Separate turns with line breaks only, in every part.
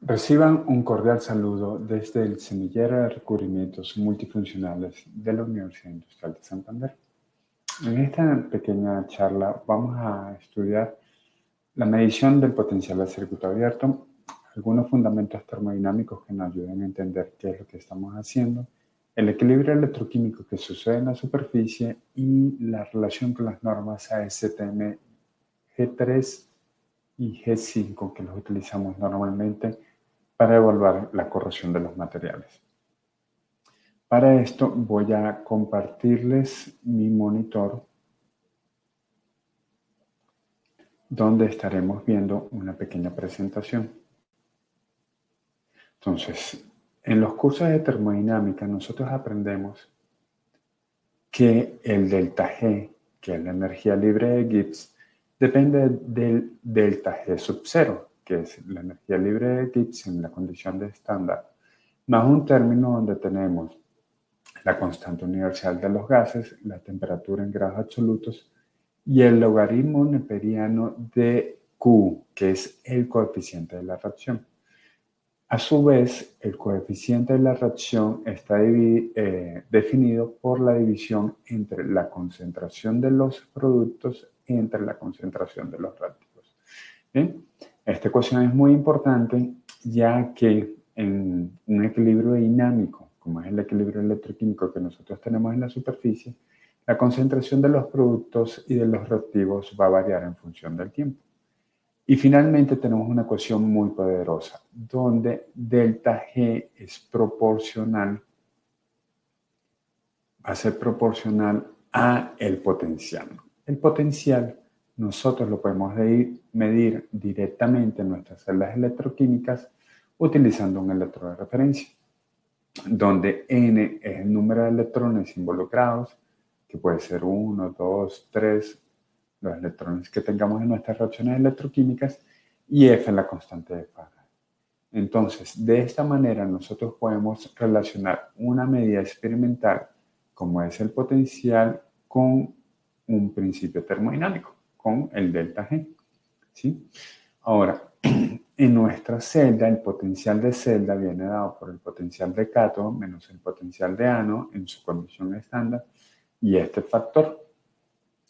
Reciban un cordial saludo desde el Semillero de Recubrimientos Multifuncionales de la Universidad Industrial de Santander. En esta pequeña charla vamos a estudiar la medición del potencial del circuito abierto, algunos fundamentos termodinámicos que nos ayuden a entender qué es lo que estamos haciendo, el equilibrio electroquímico que sucede en la superficie y la relación con las normas ASTM G3 y G5 que los utilizamos normalmente para evaluar la corrosión de los materiales. Para esto voy a compartirles mi monitor donde estaremos viendo una pequeña presentación. Entonces, en los cursos de termodinámica nosotros aprendemos que el delta G, que es la energía libre de Gibbs, depende del delta G sub 0, que es la energía libre de Gibbs en la condición de estándar, más un término donde tenemos la constante universal de los gases, la temperatura en grados absolutos y el logaritmo neperiano de Q, que es el coeficiente de la reacción. A su vez, el coeficiente de la reacción está definido por la división entre la concentración de los productos entre la concentración de los reactivos. ¿Bien? Esta ecuación es muy importante ya que en un equilibrio dinámico, como es el equilibrio electroquímico que nosotros tenemos en la superficie, la concentración de los productos y de los reactivos va a variar en función del tiempo. Y finalmente tenemos una ecuación muy poderosa, donde delta G es proporcional, va a ser proporcional a el potencial. El potencial nosotros lo podemos medir directamente en nuestras celdas electroquímicas utilizando un electrodo de referencia, donde N es el número de electrones involucrados, que puede ser 1, 2, 3, los electrones que tengamos en nuestras reacciones electroquímicas, y F es la constante de Faraday. Entonces, de esta manera nosotros podemos relacionar una medida experimental, como es el potencial, con un principio termodinámico, con el delta G. ¿Sí? Ahora, en nuestra celda, el potencial de celda viene dado por el potencial de cátodo menos el potencial de ánodo en su condición estándar, y este factor,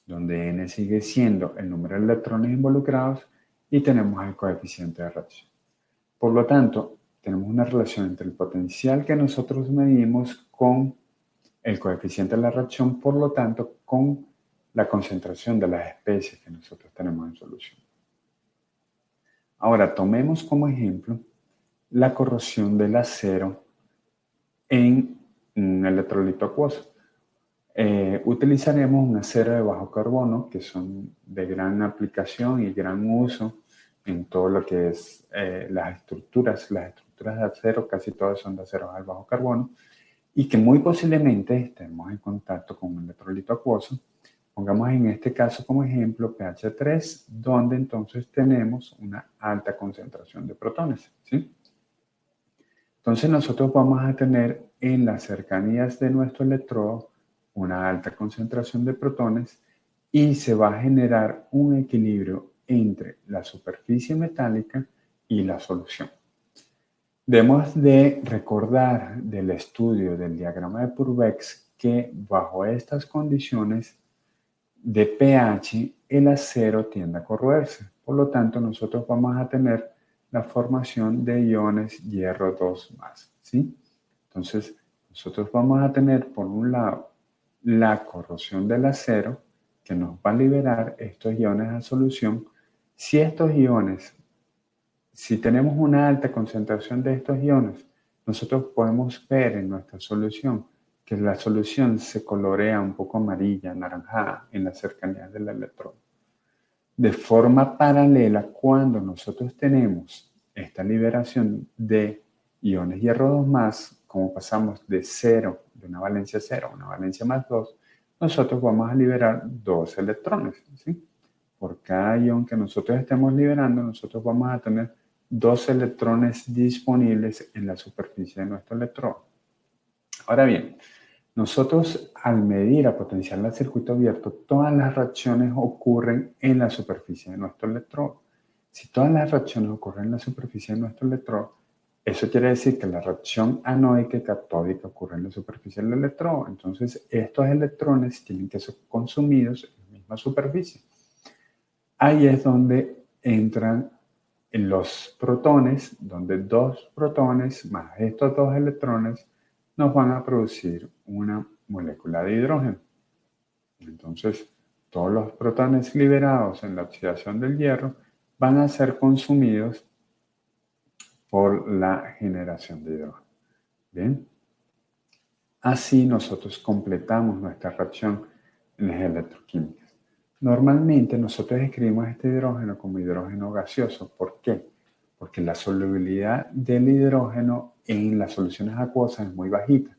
donde N sigue siendo el número de electrones involucrados y tenemos el coeficiente de reacción. Por lo tanto, tenemos una relación entre el potencial que nosotros medimos con el coeficiente de la reacción, por lo tanto, con la concentración de las especies que nosotros tenemos en solución. Ahora, tomemos como ejemplo la corrosión del acero en un electrolito acuoso. Utilizaremos un acero de bajo carbono, que son de gran aplicación y gran uso en todo lo que es las estructuras de acero, casi todas son de acero al bajo carbono, y que muy posiblemente estemos en contacto con un electrolito acuoso. Pongamos en este caso como ejemplo pH 3, donde entonces tenemos una alta concentración de protones, ¿sí? Entonces nosotros vamos a tener en las cercanías de nuestro electrodo una alta concentración de protones y se va a generar un equilibrio entre la superficie metálica y la solución. Debemos de recordar del estudio del diagrama de Purbeck que bajo estas condiciones de pH el acero tiende a corroerse. Por lo tanto, nosotros vamos a tener la formación de iones hierro 2+, ¿sí? Entonces, nosotros vamos a tener por un lado la corrosión del acero que nos va a liberar estos iones a solución. Si estos iones, si tenemos una alta concentración de estos iones, nosotros podemos ver en nuestra solución que la solución se colorea un poco amarilla, anaranjada en las cercanías del electrodo. De forma paralela, cuando nosotros tenemos esta liberación de iones hierro 2+, como pasamos de 0, de una valencia 0 a una valencia +2, nosotros vamos a liberar 2 electrones, ¿sí? Por cada ion que nosotros estemos liberando, nosotros vamos a tener 2 electrones disponibles en la superficie de nuestro electrodo. Ahora bien, nosotros al medir la potencial del circuito abierto, todas las reacciones ocurren en la superficie de nuestro electrodo. Si todas las reacciones ocurren en la superficie de nuestro electrodo, Eso quiere decir que la reacción anoica y catódica ocurre en la superficie del electrodo. Entonces, estos electrones tienen que ser consumidos en la misma superficie. Ahí es donde entran los protones, donde dos protones más estos dos electrones nos van a producir una molécula de hidrógeno. Entonces, todos los protones liberados en la oxidación del hierro van a ser consumidos por la generación de hidrógeno. Bien, así nosotros completamos nuestra reacción en las electroquímicas. Normalmente nosotros escribimos este hidrógeno como hidrógeno gaseoso. ¿Por qué? Porque la solubilidad del hidrógeno en las soluciones acuosas es muy bajita.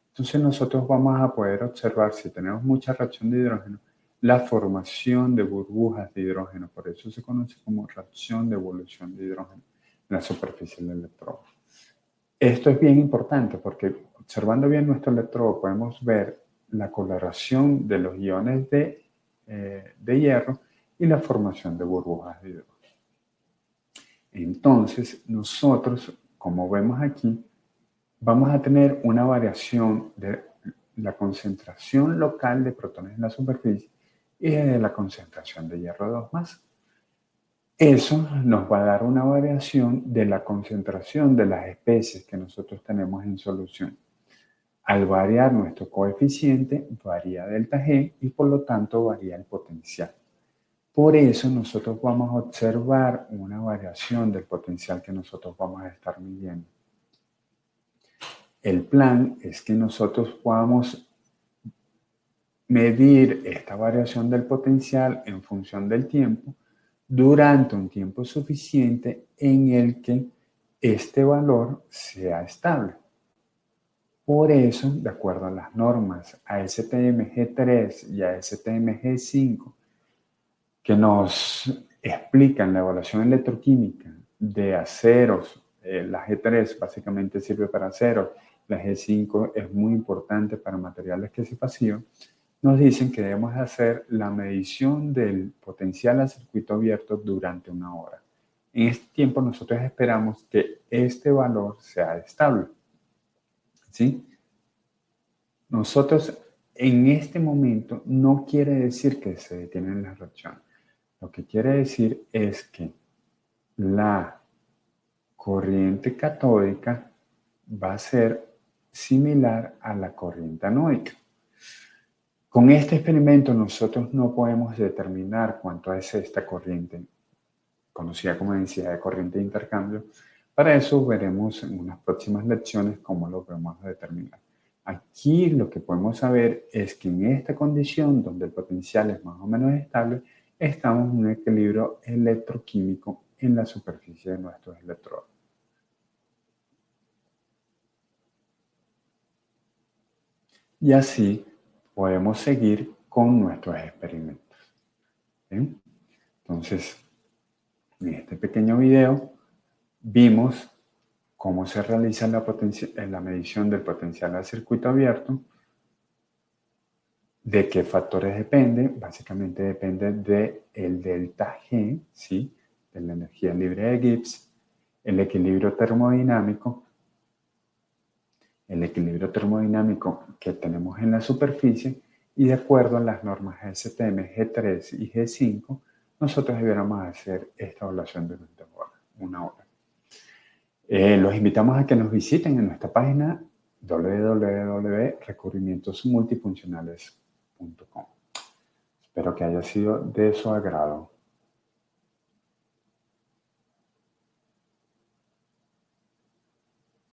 Entonces nosotros vamos a poder observar, si tenemos mucha reacción de hidrógeno, la formación de burbujas de hidrógeno. Por eso se conoce como reacción de evolución de hidrógeno en la superficie del electrodo. Esto es bien importante porque observando bien nuestro electrodo podemos ver la coloración de los iones de hierro y la formación de burbujas de hidrógeno. Entonces, nosotros, como vemos aquí, vamos a tener una variación de la concentración local de protones en la superficie y de la concentración de hierro 2+. Eso nos va a dar una variación de la concentración de las especies que nosotros tenemos en solución. Al variar nuestro coeficiente, varía delta G y por lo tanto varía el potencial. Por eso nosotros vamos a observar una variación del potencial que nosotros vamos a estar midiendo. El plan es que nosotros podamos medir esta variación del potencial en función del tiempo durante un tiempo suficiente en el que este valor sea estable. Por eso, de acuerdo a las normas ASTM G3 y ASTM G5, que nos explican la evaluación electroquímica de aceros, la G3 básicamente sirve para aceros, la G5 es muy importante para materiales que se vacían, nos dicen que debemos hacer la medición del potencial a circuito abierto durante 1 hora. En este tiempo nosotros esperamos que este valor sea estable. ¿Sí? Nosotros en este momento no quiere decir que se detienen las reacciones. Lo que quiere decir es que la corriente catódica va a ser similar a la corriente anoica. Con este experimento nosotros no podemos determinar cuánto es esta corriente, conocida como densidad de corriente de intercambio. Para eso veremos en unas próximas lecciones cómo lo vamos a determinar. Aquí lo que podemos saber es que en esta condición, donde el potencial es más o menos estable, estamos en un equilibrio electroquímico en la superficie de nuestros electrodos. Y así podemos seguir con nuestros experimentos. ¿Bien? Entonces, en este pequeño video vimos cómo se realiza la medición del potencial al circuito abierto, de qué factores depende. Básicamente depende del delta G, ¿sí? De la energía libre de Gibbs, el equilibrio termodinámico que tenemos en la superficie, y de acuerdo a las normas STM G3 y G5, nosotros debiéramos hacer esta evaluación durante 1 hora. Los invitamos a que nos visiten en nuestra página www.recubrimientosmultifuncionales.com. Espero que haya sido de su agrado.